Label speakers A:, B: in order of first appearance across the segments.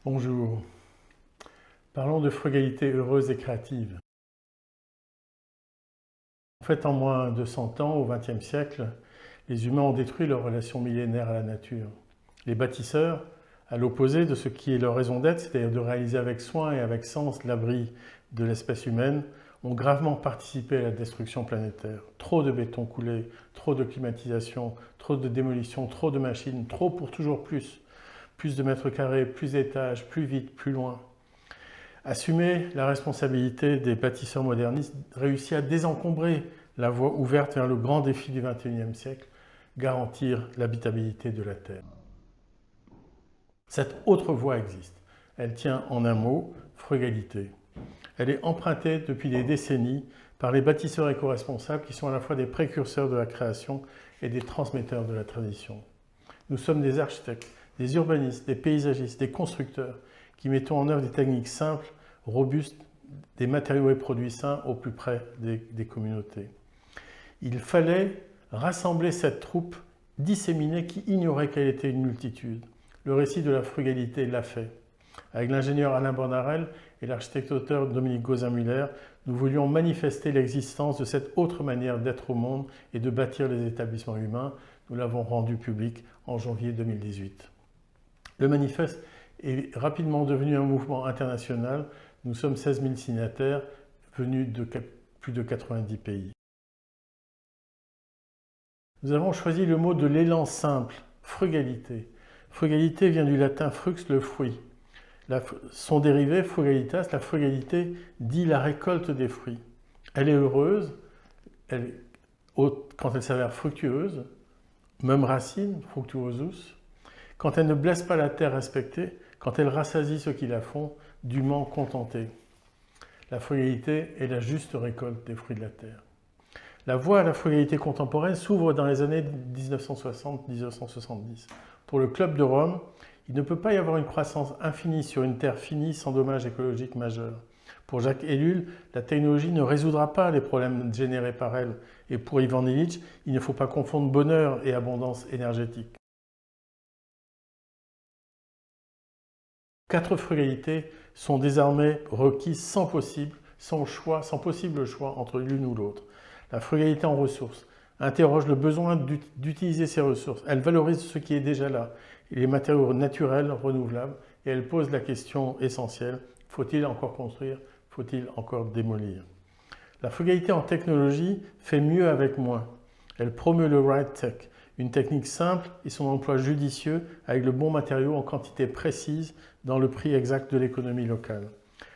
A: Bonjour. Parlons de frugalité heureuse et créative. En fait, en moins de 100 ans, au XXe siècle, les humains ont détruit leur relation millénaire à la nature. Les bâtisseurs, à l'opposé de ce qui est leur raison d'être, c'est-à-dire de réaliser avec soin et avec sens l'abri de l'espèce humaine, ont gravement participé à la destruction planétaire. Trop de béton coulé, trop de climatisation, trop de démolition, trop de machines, trop pour toujours plus. Plus de mètres carrés, plus d'étages, plus vite, plus loin. Assumer la responsabilité des bâtisseurs modernistes réussit à désencombrer la voie ouverte vers le grand défi du XXIe siècle, garantir l'habitabilité de la Terre. Cette autre voie existe. Elle tient en un mot, frugalité. Elle est empruntée depuis des décennies par les bâtisseurs éco-responsables qui sont à la fois des précurseurs de la création et des transmetteurs de la tradition. Nous sommes des architectes, des urbanistes, des paysagistes, des constructeurs qui mettons en œuvre des techniques simples, robustes, des matériaux et produits sains au plus près des communautés. Il fallait rassembler cette troupe disséminée qui ignorait qu'elle était une multitude. Le récit de la frugalité l'a fait. Avec l'ingénieur Alain Bornarel et l'architecte-auteur Dominique Gauzin-Muller, nous voulions manifester l'existence de cette autre manière d'être au monde et de bâtir les établissements humains. Nous l'avons rendu public en janvier 2018. Le manifeste est rapidement devenu un mouvement international. Nous sommes 16 000 signataires venus de plus de 90 pays. Nous avons choisi le mot de l'élan simple, frugalité. Frugalité vient du latin frux, le fruit. Son dérivé, frugalitas, la frugalité dit la récolte des fruits. Elle est heureuse quand elle s'avère fructueuse, même racine, fructuosus, quand elle ne blesse pas la terre respectée, quand elle rassasie ceux qui la font, dûment contentés. La frugalité est la juste récolte des fruits de la terre. La voie à la frugalité contemporaine s'ouvre dans les années 1960-1970. Pour le Club de Rome, il ne peut pas y avoir une croissance infinie sur une terre finie sans dommages écologiques majeurs. Pour Jacques Ellul, la technologie ne résoudra pas les problèmes générés par elle. Et pour Ivan Illich, il ne faut pas confondre bonheur et abondance énergétique. 4 frugalités sont désormais requises sans possible choix entre l'une ou l'autre. La frugalité en ressources interroge le besoin d'utiliser ces ressources. Elle valorise ce qui est déjà là, les matériaux naturels, renouvelables, et elle pose la question essentielle, faut-il encore construire, faut-il encore démolir? La frugalité en technologie fait mieux avec moins. Elle promeut le right tech, une technique simple et son emploi judicieux avec le bon matériau en quantité précise dans le prix exact de l'économie locale.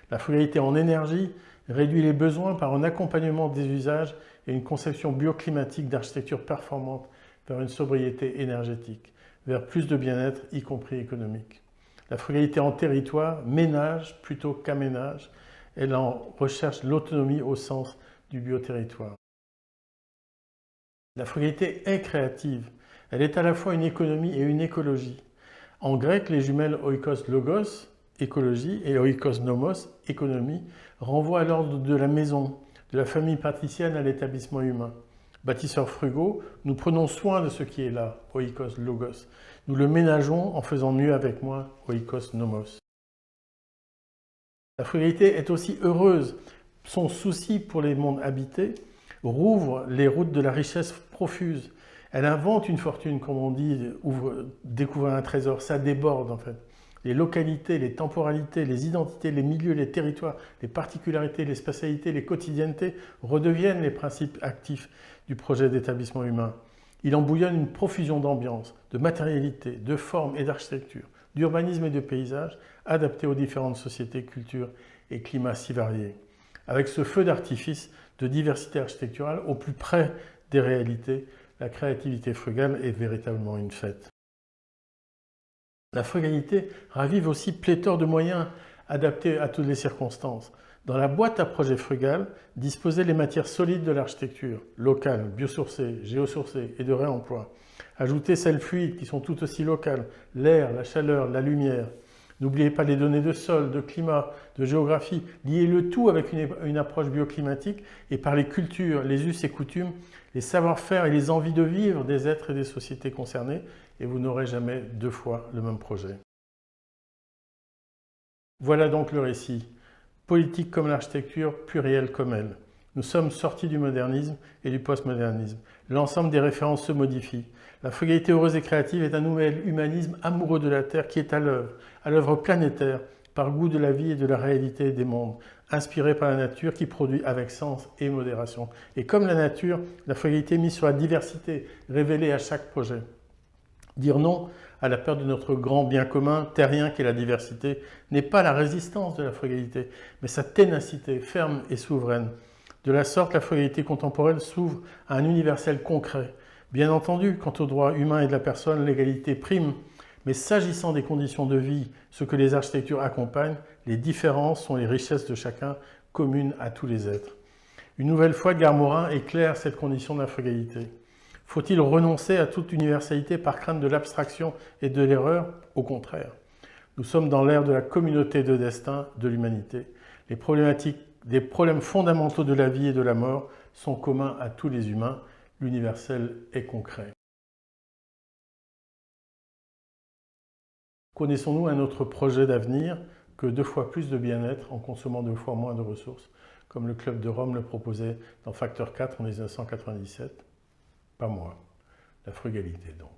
A: La frugalité en énergie réduit les besoins par un accompagnement des usages et une conception bioclimatique d'architecture performante vers une sobriété énergétique, vers plus de bien-être, y compris économique. La frugalité en territoire ménage plutôt qu'aménage. Elle en recherche l'autonomie au sens du bioterritoire. La frugalité est créative. Elle est à la fois une économie et une écologie. En grec, les jumelles oikos logos, écologie, et oikos nomos, économie, renvoient à l'ordre de la maison, de la famille patricienne à l'établissement humain. Bâtisseurs frugaux, nous prenons soin de ce qui est là, oikos logos. Nous le ménageons en faisant mieux avec moins, oikos nomos. La frugalité est aussi heureuse. Son souci pour les mondes habités rouvre les routes de la richesse profuse. Elle invente une fortune, comme on dit, découvre un trésor, ça déborde en fait. Les localités, les temporalités, les identités, les milieux, les territoires, les particularités, les spatialités, les quotidiennetés redeviennent les principes actifs du projet d'établissement humain. Il en bouillonne une profusion d'ambiance, de matérialité, de forme et d'architecture, d'urbanisme et de paysage, adaptés aux différentes sociétés, cultures et climats si variés. Avec ce feu d'artifice de diversité architecturale au plus près des réalités, la créativité frugale est véritablement une fête. La frugalité ravive aussi pléthore de moyens adaptés à toutes les circonstances. Dans la boîte à projet frugal, disposer les matières solides de l'architecture, locale, biosourcée, géosourcée et de réemploi. Ajouter celles fluides qui sont tout aussi locales, l'air, la chaleur, la lumière. N'oubliez pas les données de sol, de climat, de géographie. Liez le tout avec une approche bioclimatique et par les cultures, les us et coutumes, les savoir-faire et les envies de vivre des êtres et des sociétés concernées et vous n'aurez jamais 2 fois le même projet. Voilà donc le récit. Politique comme l'architecture, plurielle comme elle. Nous sommes sortis du modernisme et du postmodernisme. L'ensemble des références se modifie. La frugalité heureuse et créative est un nouvel humanisme amoureux de la Terre qui est à l'œuvre planétaire, par goût de la vie et de la réalité des mondes, inspiré par la nature qui produit avec sens et modération. Et comme la nature, la frugalité mise sur la diversité, révélée à chaque projet. Dire non à la perte de notre grand bien commun, terrien qu'est la diversité, n'est pas la résistance de la frugalité, mais sa ténacité, ferme et souveraine. De la sorte, la frugalité contemporaine s'ouvre à un universel concret. Bien entendu, quant aux droits humains et de la personne, l'égalité prime, mais s'agissant des conditions de vie, ce que les architectures accompagnent, les différences sont les richesses de chacun, communes à tous les êtres. Une nouvelle fois, Edgar Morin éclaire cette condition de la frugalité. Faut-il renoncer à toute universalité par crainte de l'abstraction et de l'erreur? Au contraire. Nous sommes dans l'ère de la communauté de destin de l'humanité. Les problèmes fondamentaux de la vie et de la mort sont communs à tous les humains. L'universel est concret. Connaissons-nous un autre projet d'avenir que 2 fois plus de bien-être en consommant 2 fois moins de ressources, comme le Club de Rome le proposait dans Facteur 4 en 1997? Pas moi. La frugalité donc.